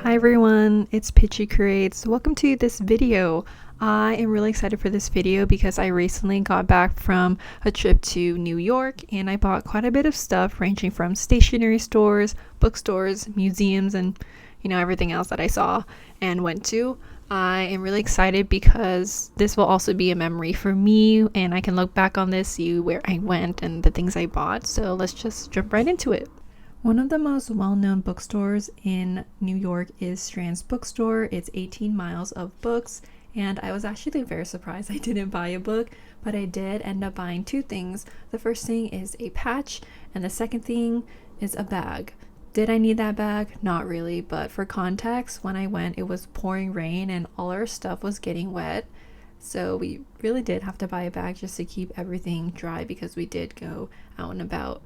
Hi everyone, it's Pichy Creates. Welcome to this video. I am really excited for this video because I recently got back from a trip to New York and I bought quite a bit of stuff ranging from stationery stores, bookstores, museums, and everything else that I saw and went to. I am really excited because this will also be a memory for me and I can look back on this, see where I went and the things I bought. So let's just jump right into it. One of the most well-known bookstores in New York is Strand's Bookstore. It's 18 miles of books, and I was actually very surprised I didn't buy a book, but I did end up buying two things. The first thing is a patch, and the second thing is a bag. Did I need that bag? Not really, but for context, when I went, it was pouring rain and all our stuff was getting wet. So we really did have to buy a bag just to keep everything dry because we did go out and about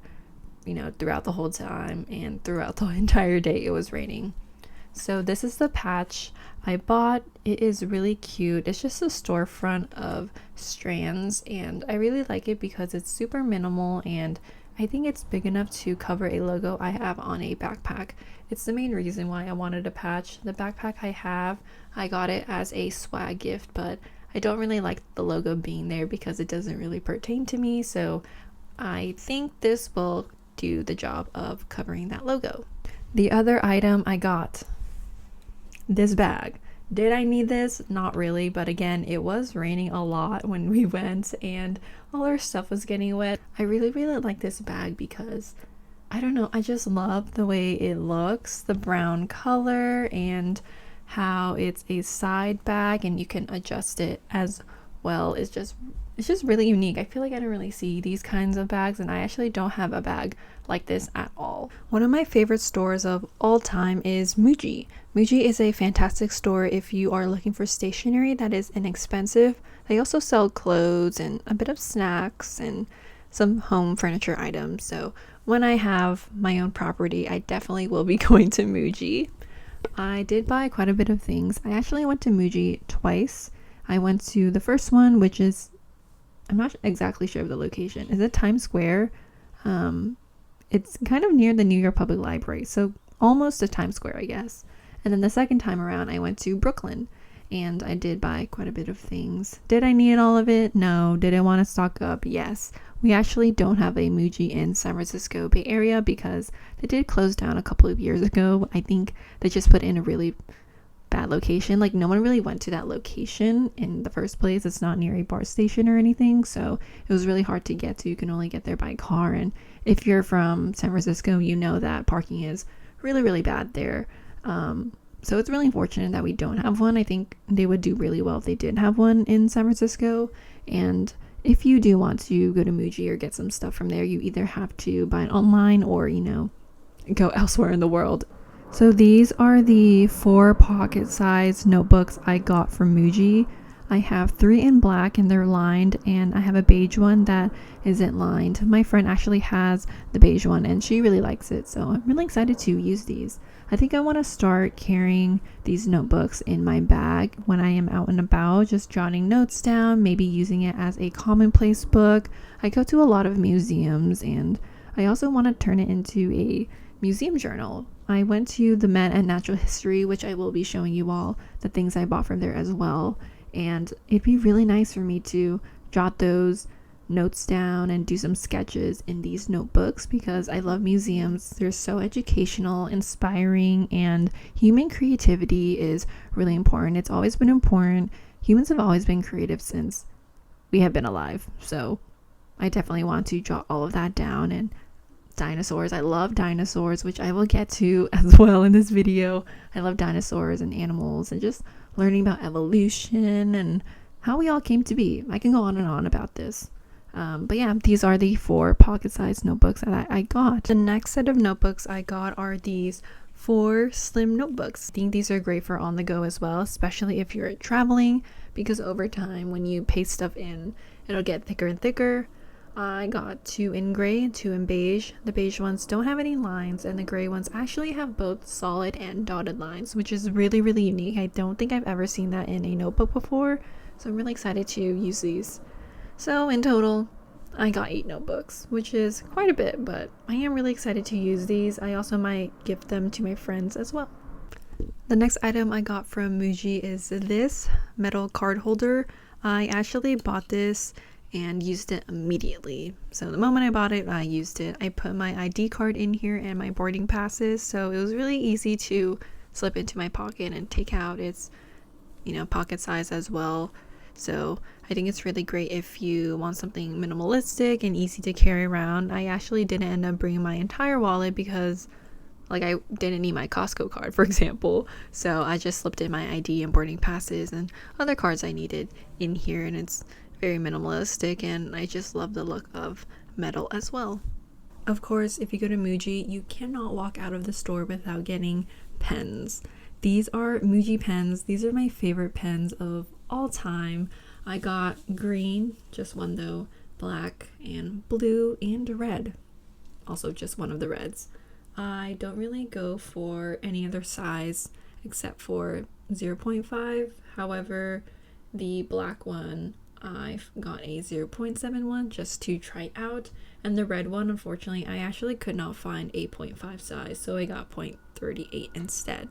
throughout the whole time, and throughout the entire day it was raining. So this is the patch I bought. It is really cute. It's just a storefront of strands and I really like it because it's super minimal and I think it's big enough to cover a logo I have on a backpack. It's the main reason why I wanted a patch. The backpack I got it as a swag gift, but I don't really like the logo being there because it doesn't really pertain to me, so I think this will do the job of covering that logo. The other item I got, this bag. Did I need this? Not really, but again, it was raining a lot when we went and all our stuff was getting wet. I really like this bag because I don't know, I just love the way it looks, the brown color and how it's a side bag and you can adjust it as well. It's just really unique. I feel like I don't really see these kinds of bags and I actually don't have a bag like this at all. One of my favorite stores of all time is Muji. Muji is a fantastic store if you are looking for stationery that is inexpensive. They also sell clothes and a bit of snacks and some home furniture items. So when I have my own property, I definitely will be going to Muji. I did buy quite a bit of things. I actually went to Muji twice. I went to the first one, which is, I'm not exactly sure of the location. Is it Times Square? It's kind of near the New York Public Library, so almost to Times Square, I guess. And then the second time around, I went to Brooklyn, and I did buy quite a bit of things. Did I need all of it? No. Did I want to stock up? Yes. We actually don't have a Muji in San Francisco Bay Area because they did close down a couple of years ago. I think they just put in a really bad location. Like no one really went to that location in the first place. It's not near a BART station or anything, so it was really hard to get to. You can only get there by car, and if you're from San Francisco, you know that parking is really bad there. So it's really unfortunate that we don't have one. I think they would do really well if they did have one in San Francisco. And if you do want to go to Muji or get some stuff from there, you either have to buy it online or go elsewhere in the world. So these are the 4 pocket-sized notebooks I got from Muji. I have 3 in black and they're lined, and I have a beige one that isn't lined. My friend actually has the beige one and she really likes it, so I'm really excited to use these. I think I want to start carrying these notebooks in my bag when I am out and about, just jotting notes down, maybe using it as a commonplace book. I go to a lot of museums and I also want to turn it into a museum journal. I went to the Met and Natural History, which I will be showing you all the things I bought from there as well. And it'd be really nice for me to jot those notes down and do some sketches in these notebooks because I love museums. They're so educational, inspiring, and human creativity is really important. It's always been important. Humans have always been creative since we have been alive. So I definitely want to jot all of that down. And dinosaurs. I love dinosaurs, which I will get to as well in this video. I love dinosaurs and animals and just learning about evolution and how we all came to be. I can go on and on about this. But yeah, these are the 4 pocket-sized notebooks that I got. The next set of notebooks I got are these 4 slim notebooks. I think these are great for on the go as well, especially if you're traveling, because over time when you paste stuff in, it'll get thicker and thicker. I got 2 in gray and 2 in beige. The beige ones don't have any lines and the gray ones actually have both solid and dotted lines, which is really unique. I don't think I've ever seen that in a notebook before, so I'm really excited to use these. So in total, I got 8 notebooks, which is quite a bit, but I am really excited to use these. I also might gift them to my friends as well. The next item I got from Muji is this metal card holder. I actually bought this and used it immediately. So the moment I bought it, I used it. I put my ID card in here and my boarding passes, so it was really easy to slip into my pocket and take out. It's, you know, pocket size as well. So I think it's really great if you want something minimalistic and easy to carry around. I actually didn't end up bringing my entire wallet because like I didn't need my Costco card, for example. So I just slipped in my ID and boarding passes and other cards I needed in here, and it's very minimalistic, and I just love the look of metal as well. Of course, if you go to Muji, you cannot walk out of the store without getting pens. These are Muji pens. These are my favorite pens of all time. I got green, just one though, black and blue and red. Also just one of the reds. I don't really go for any other size except for 0.5. However, the black one, I've got a 0.71 just to try out, and the red one, unfortunately, I actually could not find a 0.5 size, so I got 0.38 instead.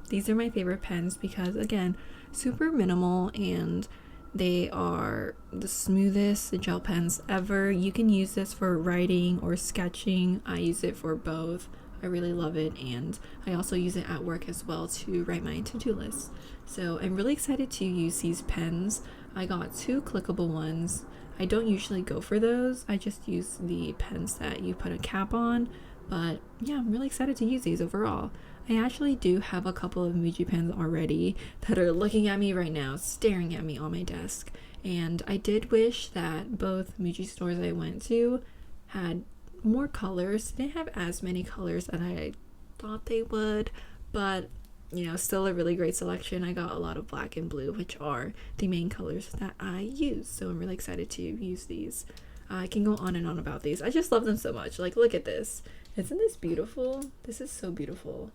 These are my favorite pens because, again, super minimal, and they are the smoothest gel pens ever. You can use this for writing or sketching. I use it for both. I really love it, and I also use it at work as well to write my to-do lists. So I'm really excited to use these pens. I got 2 clickable ones. I don't usually go for those. I just use the pens that you put a cap on. But yeah, I'm really excited to use these overall. I actually do have a couple of Muji pens already that are looking at me right now, staring at me on my desk. And I did wish that both Muji stores I went to had more colors. They didn't have as many colors as I thought they would, but you know, still a really great selection. I got a lot of black and blue, which are the main colors that I use, so I'm really excited to use these. I can go on and on about these. I just love them so much. Like, look at this. Isn't this beautiful? This is so beautiful.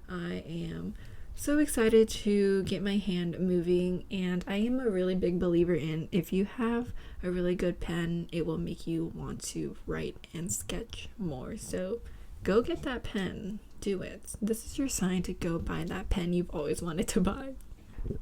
I am so excited to get my hand moving, and I am a really big believer in if you have a really good pen, it will make you want to write and sketch more. So go get that pen. Do it. This is your sign to go buy that pen you've always wanted to buy.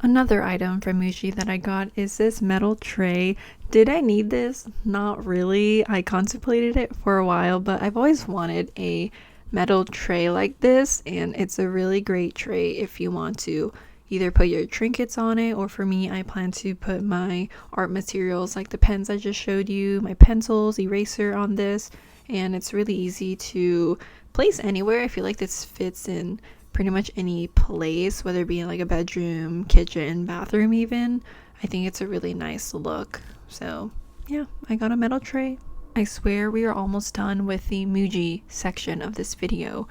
Another item from Muji that I got is this metal tray. Did I need this? Not really. I contemplated it for a while, but I've always wanted a metal tray like this, and it's a really great tray if you want to either put your trinkets on it, or for me, I plan to put my art materials like the pens I just showed you, my pencils, eraser on this, and it's really easy to place anywhere. I feel like this fits in pretty much any place, whether it be like a bedroom, kitchen, bathroom even. I think it's a really nice look. So yeah, I got a metal tray. I swear we are almost done with the Muji section of this video.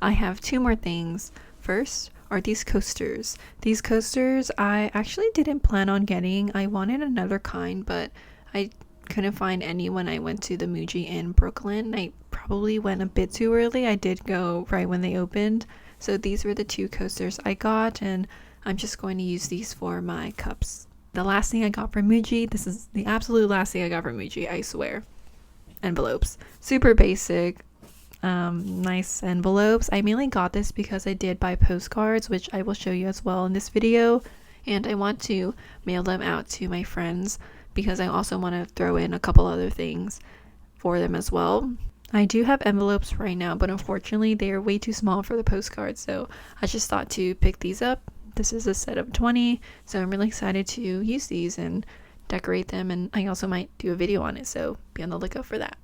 I have 2 more things. First are these coasters. These coasters I actually didn't plan on getting. I wanted another kind, but I couldn't find any when I went to the Muji in Brooklyn. I probably went a bit too early. I did go right when they opened. So these were the 2 coasters I got, and I'm just going to use these for my cups. The last thing I got from Muji, this is the absolute last thing I got from Muji, I swear. Envelopes. Super basic, nice envelopes. I mainly got this because I did buy postcards, which I will show you as well in this video, and I want to mail them out to my friends because I also want to throw in a couple other things for them as well. I do have envelopes right now, but unfortunately they are way too small for the postcards, so I just thought to pick these up. This is a set of 20, so I'm really excited to use these and decorate them, and I also might do a video on it, so be on the lookout for that.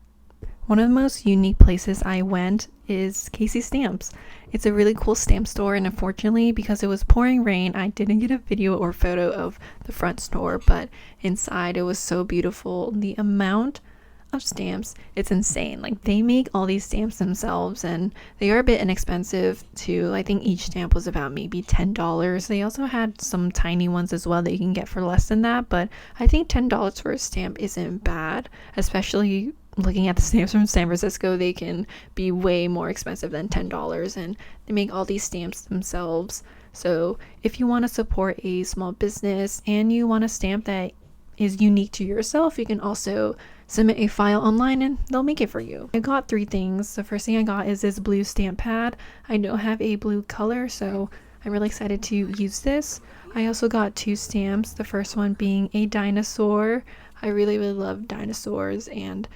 One of the most unique places I went is Casey Stamps. It's a really cool stamp store, and unfortunately, because it was pouring rain, I didn't get a video or photo of the front store, but inside it was so beautiful. The amount of stamps, it's insane. Like, they make all these stamps themselves, and they are a bit inexpensive too. I think each stamp was about maybe $10. They also had some tiny ones as well that you can get for less than that, but I think $10 for a stamp isn't bad, especially looking at the stamps from San Francisco. They can be way more expensive than $10, and they make all these stamps themselves. So if you want to support a small business and you want a stamp that is unique to yourself, you can also submit a file online and they'll make it for you. I got 3 things. The first thing I got is this blue stamp pad. I don't have a blue color, so I'm really excited to use this. I also got 2 stamps, the first one being a dinosaur. I really love dinosaurs, and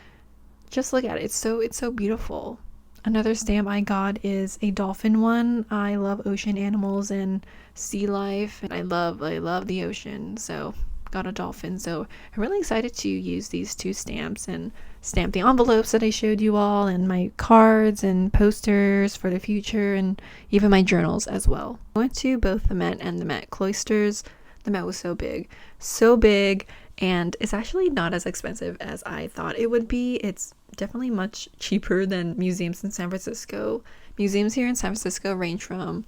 just look at it. It's so beautiful. Another stamp I got is a dolphin one. I love ocean animals and sea life, and I love the ocean, so got a dolphin. So I'm really excited to use these 2 stamps and stamp the envelopes that I showed you all, and my cards and posters for the future, and even my journals as well. I went to both the Met and the Met Cloisters. The Met was so big, and it's actually not as expensive as I thought it would be. It's definitely much cheaper than museums in San Francisco. Museums here in San Francisco range from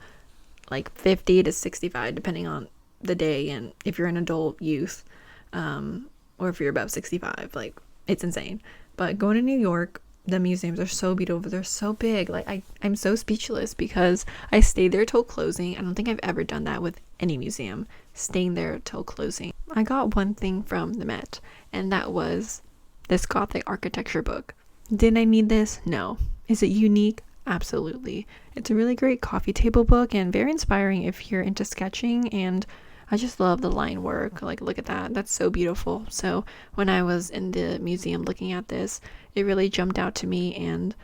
like $50 to $65 depending on the day, and if you're an adult, youth, or if you're about 65, like, it's insane. But going to New York, the museums are so beautiful. They're so big. Like, I'm so speechless because I stayed there till closing. I don't think I've ever done that with any museum, staying there till closing. I got one thing from the Met, and that was this Gothic architecture book. Did I need this? No. Is it unique? Absolutely. It's a really great coffee table book and very inspiring if you're into sketching, and I just love the line work. Like, look at that. That's so beautiful. So when I was in the museum looking at this, it really jumped out to me, and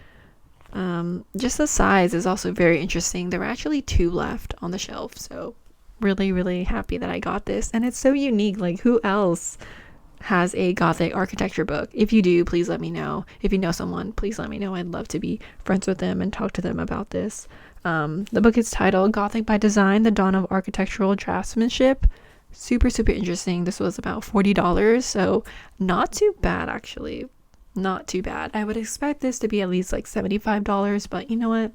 just the size is also very interesting. There were actually 2 left on the shelf, so really happy that I got this, and it's so unique. Like, who else has a Gothic architecture book? If you do, please let me know. If you know someone, please let me know. I'd love to be friends with them and talk to them about this. The book is titled Gothic by Design, The Dawn of Architectural Draftsmanship. Super interesting. This was about $40, so not too bad, actually. Not too bad. I would expect this to be at least like $75, but you know what?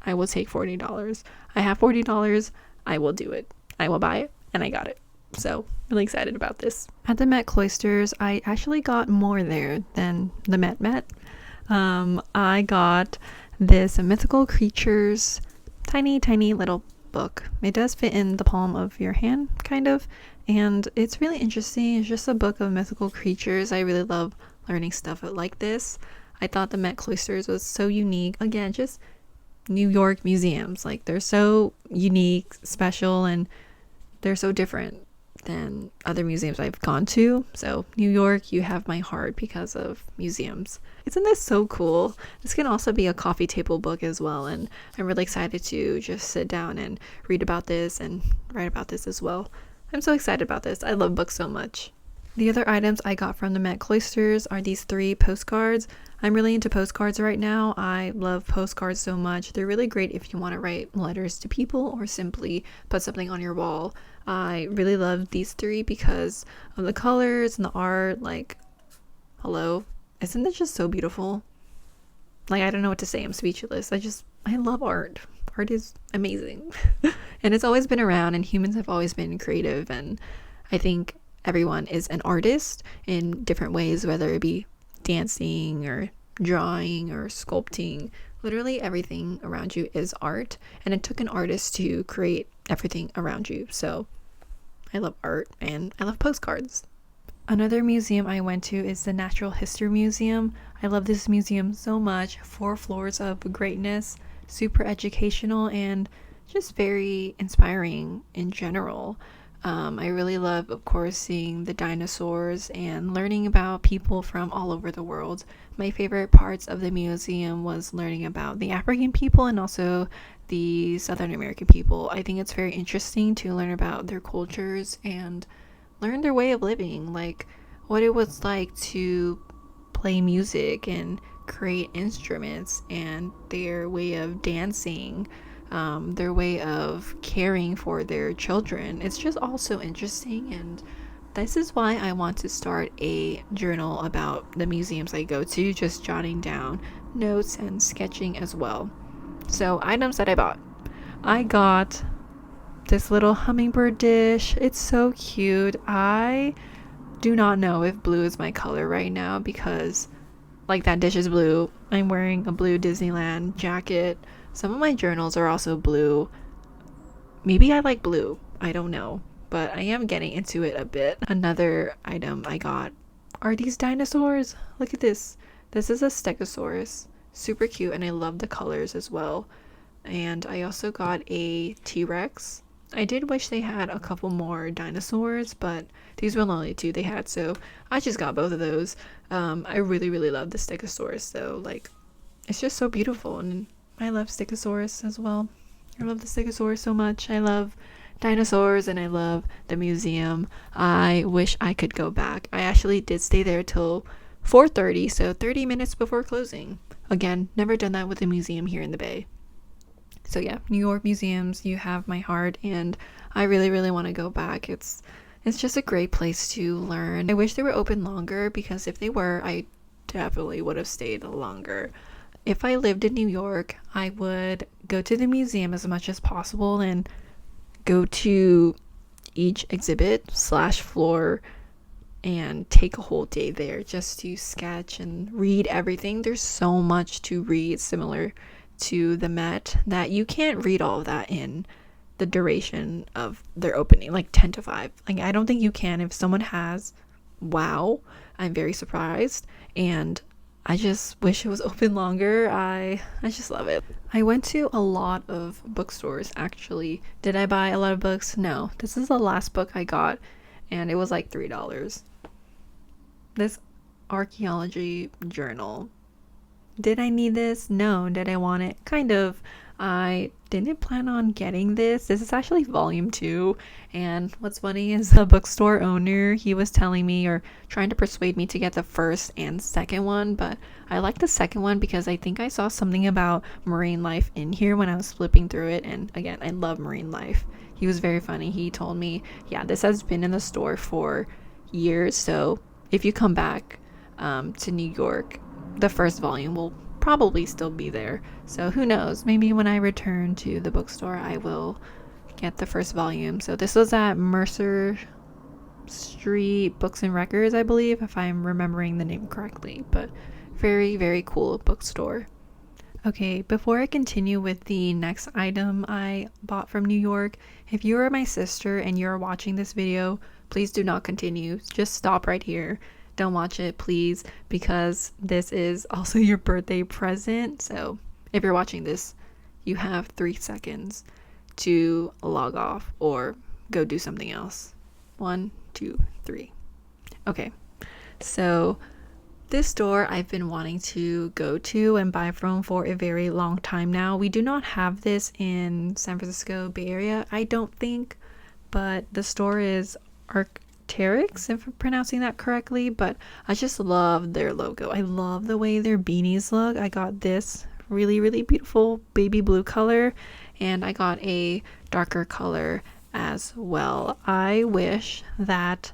I will take $40. I have $40. I will do it. I will buy it, and I got it. So really excited about this. At the Met Cloisters, I actually got more there than the Met. I got this Mythical Creatures tiny little book. It does fit in the palm of your hand, kind of, and it's really interesting. It's just a book of mythical creatures. I really love learning stuff like this. I thought the Met Cloisters was so unique. Again, just New York museums, like, they're so unique, special, and they're so different than other museums I've gone to. So New York, you have my heart because of museums. Isn't this so cool? This can also be a coffee table book as well, and I'm really excited to just sit down and read about this and write about this as well. I'm so excited about this. I love books so much. The other items I got from the Met Cloisters are these 3 postcards. I'm really into postcards right now. I love postcards so much. They're really great if you want to write letters to people or simply put something on your wall. I really love these 3 because of the colors and the art. Like, hello, isn't it just so beautiful? Like, I don't know what to say. I'm speechless. I love art. Art is amazing. And it's always been around, and humans have always been creative, and I think everyone is an artist in different ways, whether it be dancing or drawing or sculpting. Literally everything around you is art, and it took an artist to create everything around you. So I love art, and I love postcards. Another museum I went to is the Natural History Museum. I love this museum so much. 4 floors of greatness, super educational, and just very inspiring in general. I really love, of course, seeing the dinosaurs and learning about people from all over the world. My favorite parts of the museum was learning about the African people and also the Southern American people. I think it's very interesting to learn about their cultures and learn their way of living, like what it was like to play music and create instruments, and their way of dancing, their way of caring for their children. It's just all so interesting, and this is why I want to start a journal about the museums I go to, just jotting down notes and sketching as well. So, items that I bought. I got this little hummingbird dish. It's so cute. I do not know if blue is my color right now because, like, that dish is blue. I'm wearing a blue Disneyland jacket. Some of my journals are also blue. Maybe I like blue. I don't know. But I am getting into it a bit. Another item I got are these dinosaurs. Look at this. This is a Stegosaurus. Super cute, and I love the colors as well. And I also got a T-Rex. I did wish they had a couple more dinosaurs, but these were the only two they had, so I just got both of those. I really, really love the Stegosaurus, though. Like, it's just so beautiful, and I love Stegosaurus as well. I love the Stegosaurus so much. I love dinosaurs, and I love the museum. I wish I could go back. I actually did stay there till 4:30, so 30 minutes before closing. Again, never done that with a museum here in the Bay. So yeah, New York museums, you have my heart, and I really, really want to go back. It's just a great place to learn. I wish they were open longer, because if they were, I definitely would have stayed longer. If I lived in New York, I would go to the museum as much as possible and go to each exhibit / floor and take a whole day there just to sketch and read everything. There's so much to read, similar to the Met, that you can't read all of that in the duration of their opening, like 10 to 5. Like, I don't think you can. If someone has, wow, I'm very surprised, and I just wish it was open longer. I just love it. I went to a lot of bookstores, actually. Did I buy a lot of books? No. This is the last book I got, and it was like $3. This archaeology journal. Did I need this? No. Did I want it? Kind of. I didn't plan on getting this. This is actually volume 2. And what's funny is the bookstore owner, he was telling me, or trying to persuade me, to get the first and second one. But I like the second one because I think I saw something about marine life in here when I was flipping through it. And again, I love marine life. He was very funny. He told me, yeah, this has been in the store for years. So if you come back to New York, the first volume will probably still be there. So who knows, maybe when I return to the bookstore I will get the first volume. So this was at Mercer Street Books and Records, I believe, if I'm remembering the name correctly. But very, very cool bookstore. Okay, before I continue with the next item I bought from New York, if you are my sister and you're watching this video, please do not continue. Just stop right here. Don't watch it, please, because this is also your birthday present. So if you're watching this, you have 3 seconds to log off or go do something else. 1, 2, 3. Okay, so this store I've been wanting to go to and buy from for a very long time now. We do not have this in San Francisco Bay Area, I don't think, but the store is Arc'teryx, if I'm pronouncing that correctly. But I just love their logo. I love the way their beanies look. I got this really, really beautiful baby blue color, and I got a darker color as well. I wish that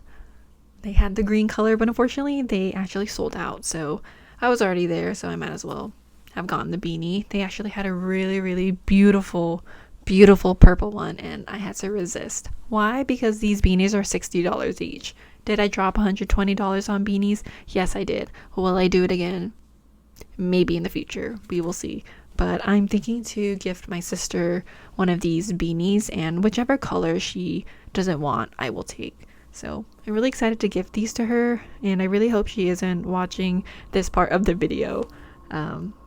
they had the green color, but unfortunately they actually sold out, so I was already there, so I might as well have gotten the beanie. They actually had a really, really beautiful purple one, and I had to resist. Why? Because these beanies are $60 each. Did I drop $120 on beanies? Yes, I did. Will I do it again? Maybe in the future. We will see. But I'm thinking to gift my sister one of these beanies, and whichever color she doesn't want, I will take. So I'm really excited to gift these to her, and I really hope she isn't watching this part of the video.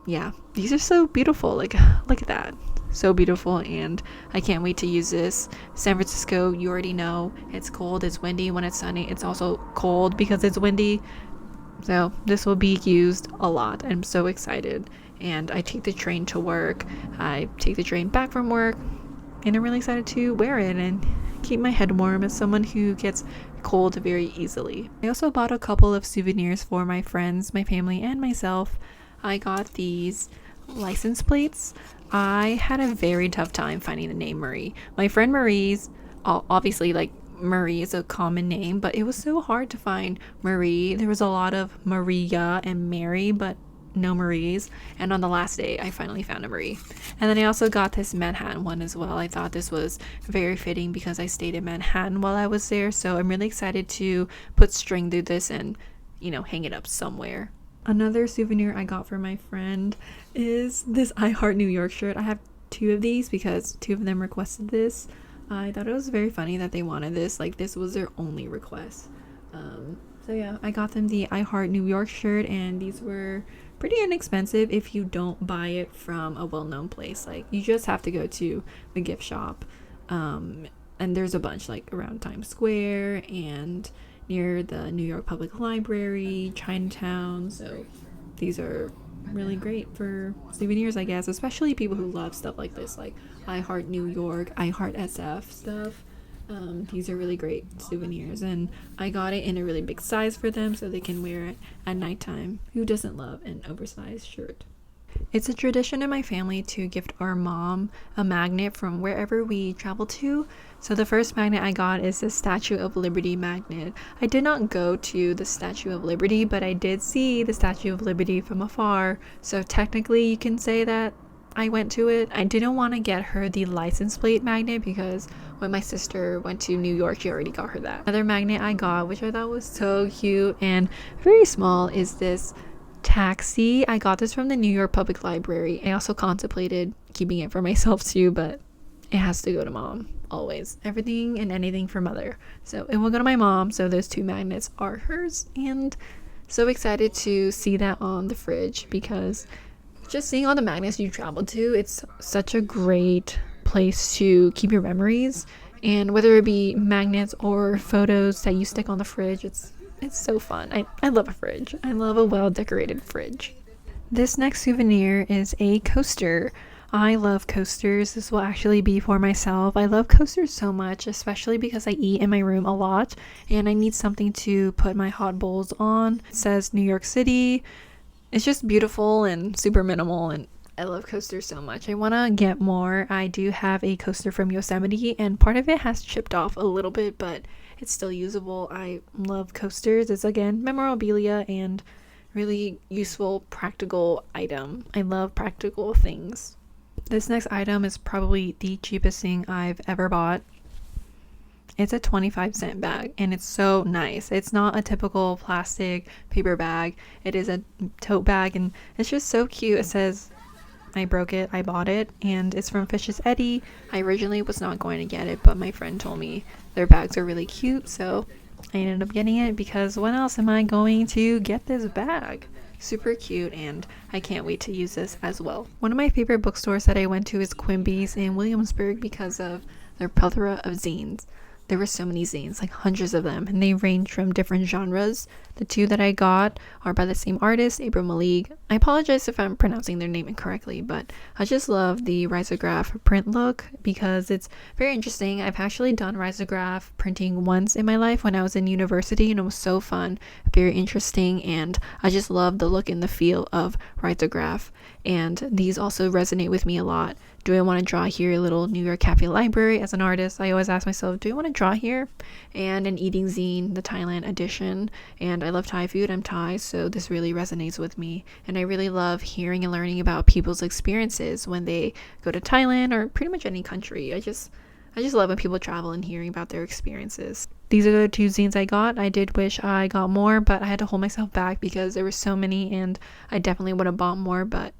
Yeah, these are so beautiful. Like, look at that. So beautiful, and I can't wait to use this. San Francisco, you already know, it's cold, it's windy. When it's sunny, it's also cold because it's windy. So this will be used a lot. I'm so excited. And I take the train to work. I take the train back from work, and I'm really excited to wear it and keep my head warm as someone who gets cold very easily. I also bought a couple of souvenirs for my friends, my family, and myself. I got these license plates. I had a very tough time finding the name Marie. My friend Marie's, obviously, like, Marie is a common name, but it was so hard to find Marie. There was a lot of Maria and Mary, but no Maries. And on the last day, I finally found a Marie. And then I also got this Manhattan one as well. I thought this was very fitting because I stayed in Manhattan while I was there. So I'm really excited to put string through this and, hang it up somewhere. Another souvenir I got for my friend is this I Heart New York shirt. I have 2 of these because 2 of them requested this. I thought it was very funny that they wanted this. Like, this was their only request. So yeah, I got them the I Heart New York shirt, and these were pretty inexpensive if you don't buy it from a well-known place. Like, you just have to go to the gift shop, and there's a bunch like around Times Square and near the New York Public Library, Chinatown. So these are really great for souvenirs, I guess, especially people who love stuff like this, like I Heart New York, I Heart SF stuff. These are really great souvenirs, and I got it in a really big size for them so they can wear it at nighttime. Who doesn't love an oversized shirt? It's a tradition in my family to gift our mom a magnet from wherever we travel to. So the first magnet I got is the Statue of Liberty magnet. I did not go to the Statue of Liberty, but I did see the Statue of Liberty from afar. So technically you can say that I went to it. I didn't want to get her the license plate magnet because when my sister went to New York, she already got her that. Another magnet I got, which I thought was so cute and very small, is this taxi. I got this from the New York Public Library. I also contemplated keeping it for myself too, but it has to go to mom always. Everything and anything for mother. So it will go to my mom. So those two magnets are hers, and so excited to see that on the fridge because just seeing all the magnets you travel to, it's such a great place to keep your memories. And whether it be magnets or photos that you stick on the fridge, it's so fun. I love a fridge. I love a well-decorated fridge. This next souvenir is a coaster. I love coasters. This will actually be for myself. I love coasters so much, especially because I eat in my room a lot and I need something to put my hot bowls on. It says New York City. It's just beautiful and super minimal, and I love coasters so much. I want to get more. I do have a coaster from Yosemite, and part of it has chipped off a little bit, but it's still usable. I love coasters. It's, again, memorabilia and really useful, practical item. I love practical things. This next item is probably the cheapest thing I've ever bought. It's a 25-cent bag, and it's so nice. It's not a typical plastic paper bag. It is a tote bag, and it's just so cute. It says, I broke it, I bought it, and it's from Fish's Eddy. I originally was not going to get it, but my friend told me their bags are really cute, so I ended up getting it because when else am I going to get this bag? Super cute, and I can't wait to use this as well. One of my favorite bookstores that I went to is Quimby's in Williamsburg because of their plethora of zines. There were so many zines, like hundreds of them, and they range from different genres. The two that I got are by the same artist, Abram Malik. I apologize if I'm pronouncing their name incorrectly, but I just love the risograph print look because it's very interesting. I've actually done risograph printing once in my life when I was in university, and it was so fun, very interesting, and I just love the look and the feel of risograph. And these also resonate with me a lot. Do I want to draw here? A little New York Cafe Library. As an artist, I always ask myself, do I want to draw here? And an eating zine, the Thailand edition. And I love Thai food. I'm Thai, so this really resonates with me. And I really love hearing and learning about people's experiences when they go to Thailand or pretty much any country. I just love when people travel and hearing about their experiences. These are the two zines I got. I did wish I got more, but I had to hold myself back because there were so many, and I definitely would have bought more, but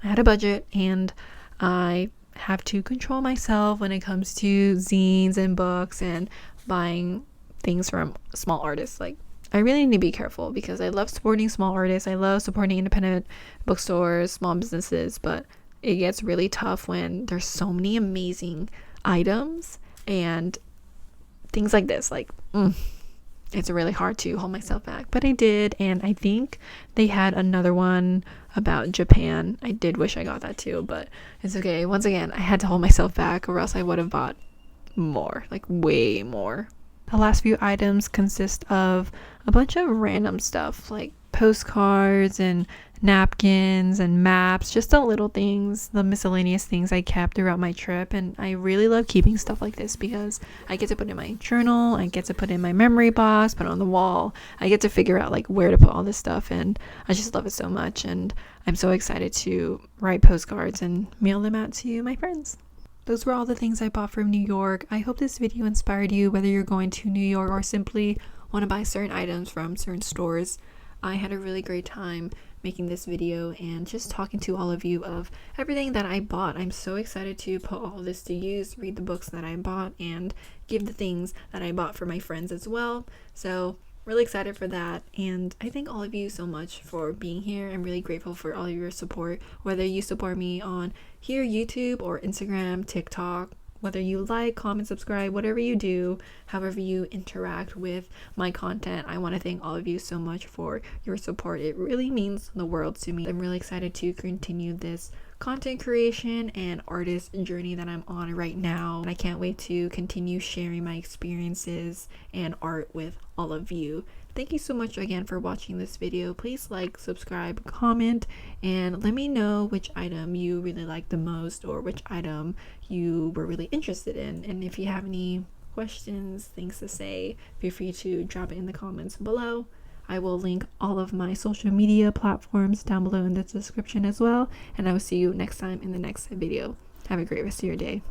I had a budget, and I have to control myself when it comes to zines and books and buying things from small artists. Like, I really need to be careful because I love supporting small artists. I love supporting independent bookstores, small businesses, but it gets really tough when there's so many amazing items and things like this. Like, it's really hard to hold myself back, but I did, and I think they had another one about Japan. I did wish I got that too, but it's okay. Once again, I had to hold myself back or else I would have bought more, like way more. The last few items consist of a bunch of random stuff like postcards and napkins and maps, just the little things, the miscellaneous things I kept throughout my trip. And I really love keeping stuff like this because I get to put in my journal, I get to put in my memory box, put it on the wall. I get to figure out like where to put all this stuff, and I just love it so much. And I'm so excited to write postcards and mail them out to my friends. Those were all the things I bought from New York. I hope this video inspired you, whether you're going to New York or simply want to buy certain items from certain stores. I had a really great time making this video and just talking to all of you of everything that I bought. I'm so excited to put all this to use, read the books that I bought, and give the things that I bought for my friends as well. So really excited for that, and I thank all of you so much for being here. I'm really grateful for all of your support, whether you support me on here, YouTube, or Instagram, TikTok, whether you like, comment, subscribe, whatever you do, however you interact with my content. I want to thank all of you so much for your support. It really means the world to me. I'm really excited to continue this content creation and artist journey that I'm on right now, and I can't wait to continue sharing my experiences and art with all of you. Thank you so much again for watching this video. Please like, subscribe, comment, and let me know which item you really like the most, or which item you were really interested in. And if you have any questions, things to say, feel free to drop it in the comments below. I will link all of my social media platforms down below in the description as well, and I will see you next time in the next video. Have a great rest of your day.